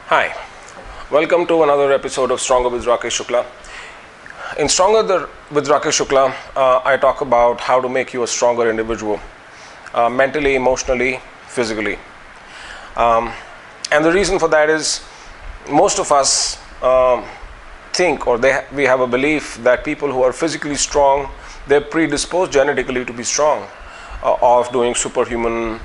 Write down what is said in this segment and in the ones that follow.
Hi, welcome to another episode of Stronger with Rakesh Shukla. In with Rakesh Shukla, I talk about how to make you a stronger individual, mentally, emotionally, physically. And the reason for that is most of us think we have a belief that people who are physically strong, they're predisposed genetically to be strong, of doing superhuman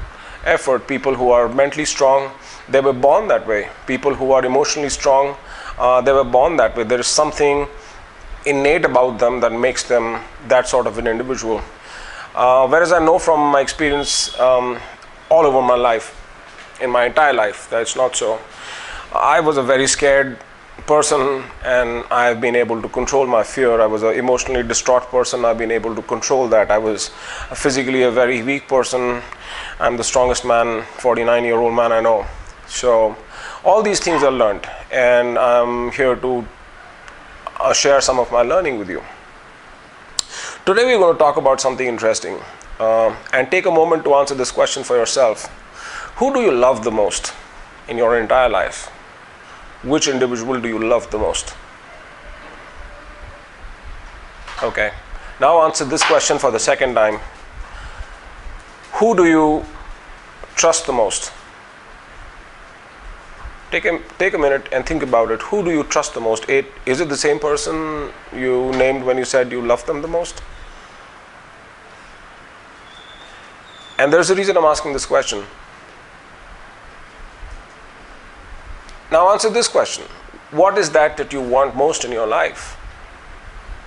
effort. People who are mentally strong, they were born that way. People who are emotionally strong, they were born that way. There is something innate about them that makes them that sort of an individual. Whereas I know from my experience all over my life, in my entire life, that it's not so. I was a very scared person and I've been able to control my fear. I was an emotionally distraught person. I've been able to control that. I was physically a very weak person. I'm the strongest man, 49-year-old man I know. So all these things are learned, and I'm here to share some of my learning with you. Today we're going to talk about something interesting and take a moment to answer this question for yourself. Who do you love the most in your entire life? Which individual do you love the most? Okay, now answer this question for the second time. Who do you trust the most? Take a minute and think about it. Who do you trust the most? Is it the same person you named when you said you love them the most? And there's a reason I'm asking this question. Now answer this question. What is that you want most in your life?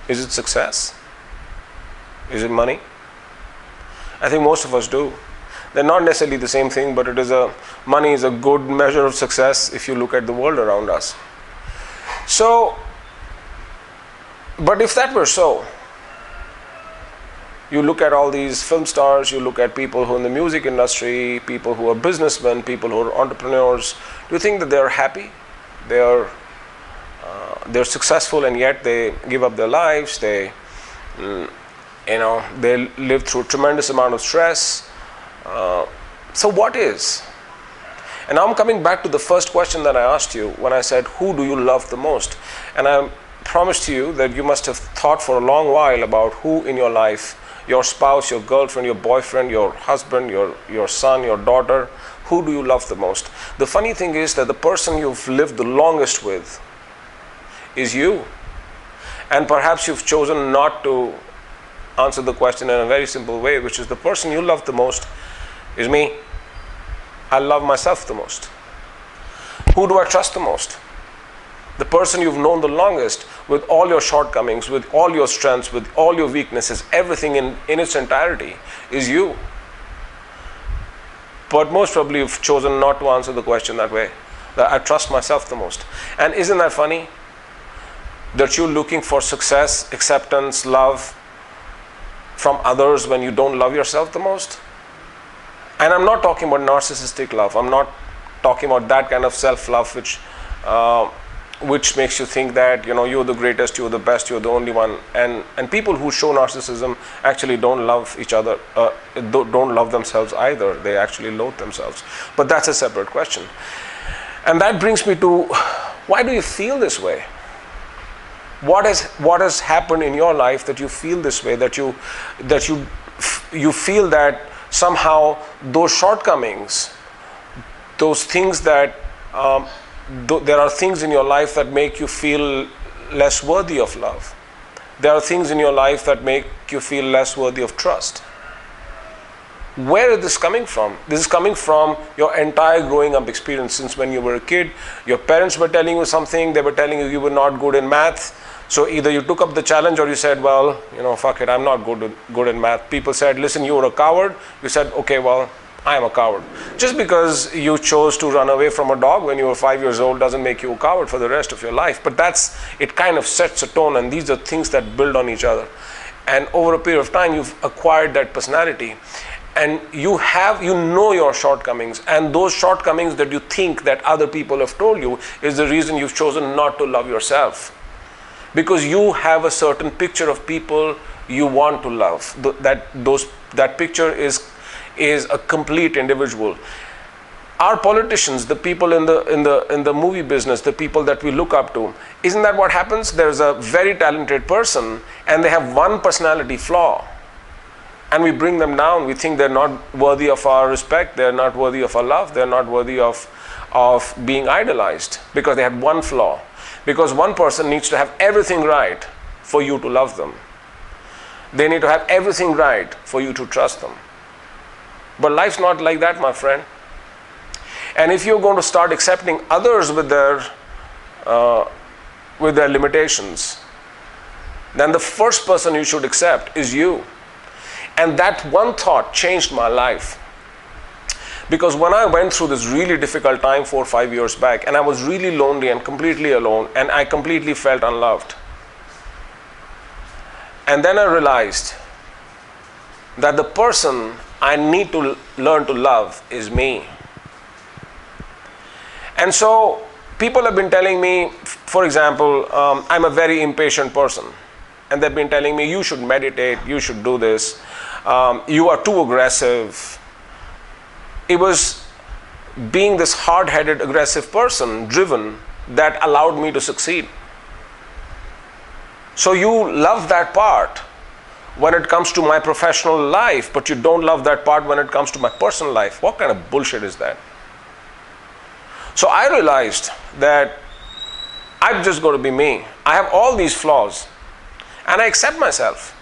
Is it success? Is it money? I think most of us do. They're not necessarily the same thing, but money is a good measure of success if you look at the world around us. So, but if that were so, you look at all these film stars, you look at people who are in the music industry, people who are businessmen, people who are entrepreneurs. Do you think that they're happy? They're successful, and yet they give up their lives. They live through a tremendous amount of stress. So what is? And now I'm coming back to the first question that I asked you when I said, who do you love the most? And I promised to you that you must have thought for a long while about who in your life, your spouse, your girlfriend, your boyfriend, your husband, your son, your daughter, who do you love the most? The funny thing is that the person you've lived the longest with is you. And perhaps you've chosen not to answer the question in a very simple way, which is the person you love the most is me. I love myself the most. Who do I trust the most? The person you've known the longest, with all your shortcomings, with all your strengths, with all your weaknesses, everything in its entirety is you. But most probably you've chosen not to answer the question that way, that I trust myself the most. And isn't that funny? That you're looking for success, acceptance, love from others when you don't love yourself the most? And I'm not talking about narcissistic love. I'm not talking about that kind of self-love which makes you think that you're the greatest, you're the best, you're the only one. And people who show narcissism actually don't love each other, don't love themselves either. They actually loathe themselves. But that's a separate question. And that brings me to, why do you feel this way? What has happened in your life that you feel this way, that you feel that somehow those shortcomings, those things that there are things in your life that make you feel less worthy of love. There are things in your life that make you feel less worthy of trust. Where is this coming from? This is coming from your entire growing up experience. Since when you were a kid, your parents were telling you something, they were telling you were not good in math. So either you took up the challenge or you said, well, fuck it, I'm not good in math. People said, listen, you're a coward. You said, okay, well, I am a coward. Just because you chose to run away from a dog when you were 5 years old doesn't make you a coward for the rest of your life. But it kind of sets a tone, and these are things that build on each other. And over a period of time, you've acquired that personality. And you know your shortcomings, and those shortcomings that you think that other people have told you is the reason you've chosen not to love yourself. Because you have a certain picture of people you want to love. That picture is a complete individual. Our politicians, the people in the movie business, the people that we look up to, isn't that what happens? There's a very talented person and they have one personality flaw, and we bring them down. We think they're not worthy of our respect, they're not worthy of our love, they're not worthy of being idolized because they had one flaw. Because one person needs to have everything right for you to love them. They need to have everything right for you to trust them. But life's not like that, my friend. And if you're going to start accepting others with their limitations, then the first person you should accept is you. And that one thought changed my life. Because when I went through this really difficult time 4 or 5 years back, and I was really lonely and completely alone, and I completely felt unloved. And then I realized that the person I need to learn to love is me. And so people have been telling me, for example, I'm a very impatient person. And they've been telling me, you should meditate, you should do this, you are too aggressive. It was being this hard-headed, aggressive person, driven, that allowed me to succeed. So you love that part when it comes to my professional life, but you don't love that part when it comes to my personal life. What kind of bullshit is that? So I realized that I'm just going to be me. I have all these flaws, and I accept myself.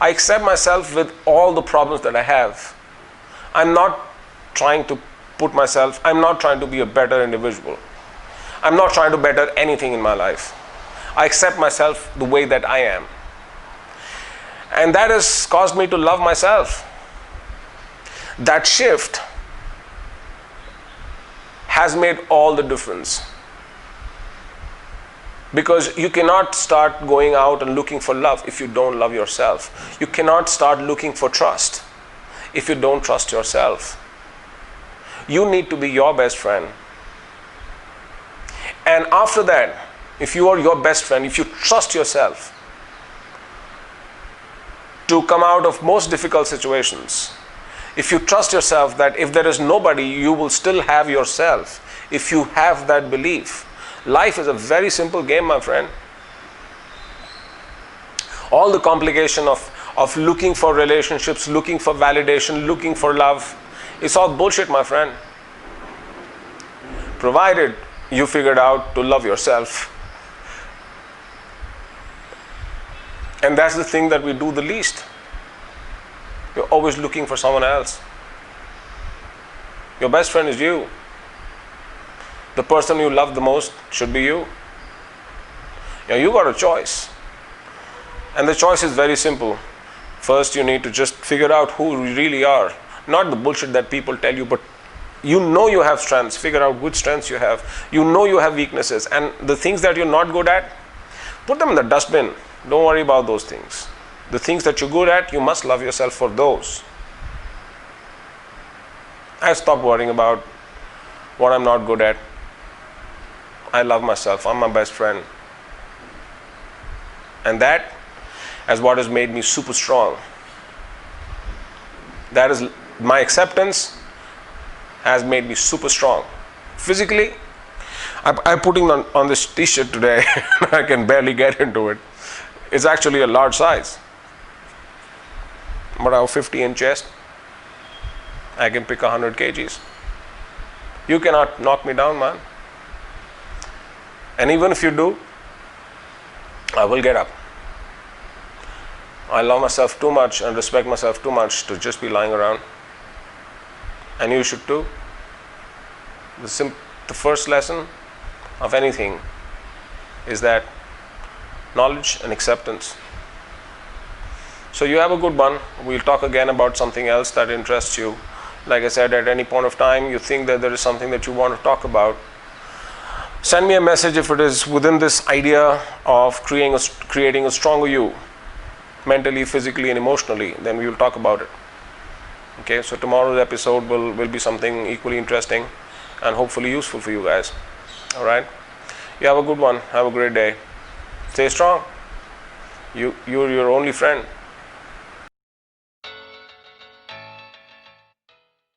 I accept myself with all the problems that I have. I'm not trying to I'm not trying to be a better individual. I'm not trying to better anything in my life. I accept myself the way that I am. And that has caused me to love myself. That shift has made all the difference. Because you cannot start going out and looking for love if you don't love yourself. You cannot start looking for trust if you don't trust yourself. You need to be your best friend. And after that, if you are your best friend, if you trust yourself to come out of most difficult situations, if you trust yourself that if there is nobody, you will still have yourself, if you have that belief, life is a very simple game, my friend. All the complication of looking for relationships, looking for validation, looking for love, it's all bullshit, my friend. Provided you figured out to love yourself. And that's the thing that we do the least. You're always looking for someone else. Your best friend is you. The person you love the most should be you. You got a choice. And the choice is very simple. First, you need to just figure out who you really are. Not the bullshit that people tell you, but you know you have strengths. Figure out which strengths you have. You know you have weaknesses. And the things that you're not good at, put them in the dustbin. Don't worry about those things. The things that you're good at, you must love yourself for those. I stopped worrying about what I'm not good at. I love myself. I'm my best friend. And that is what has made me super strong. That is, my acceptance has made me super strong. Physically, I'm putting on this t-shirt today. I can barely get into it. It's actually a large size. But I have 50-inch chest. I can pick 100 kgs. You cannot knock me down, man. And even if you do, I will get up. I love myself too much and respect myself too much to just be lying around. And you should too. The first lesson of anything is that knowledge and acceptance. So you have a good one. We'll talk again about something else that interests you. Like I said, at any point of time you think that there is something that you want to talk about, send me a message if it is within this idea of creating a stronger you, mentally, physically and emotionally. Then we will talk about it. Okay, so tomorrow's episode will be something equally interesting and hopefully useful for you guys. All right, you have a good one. Have a great day. Stay strong. You're your only friend.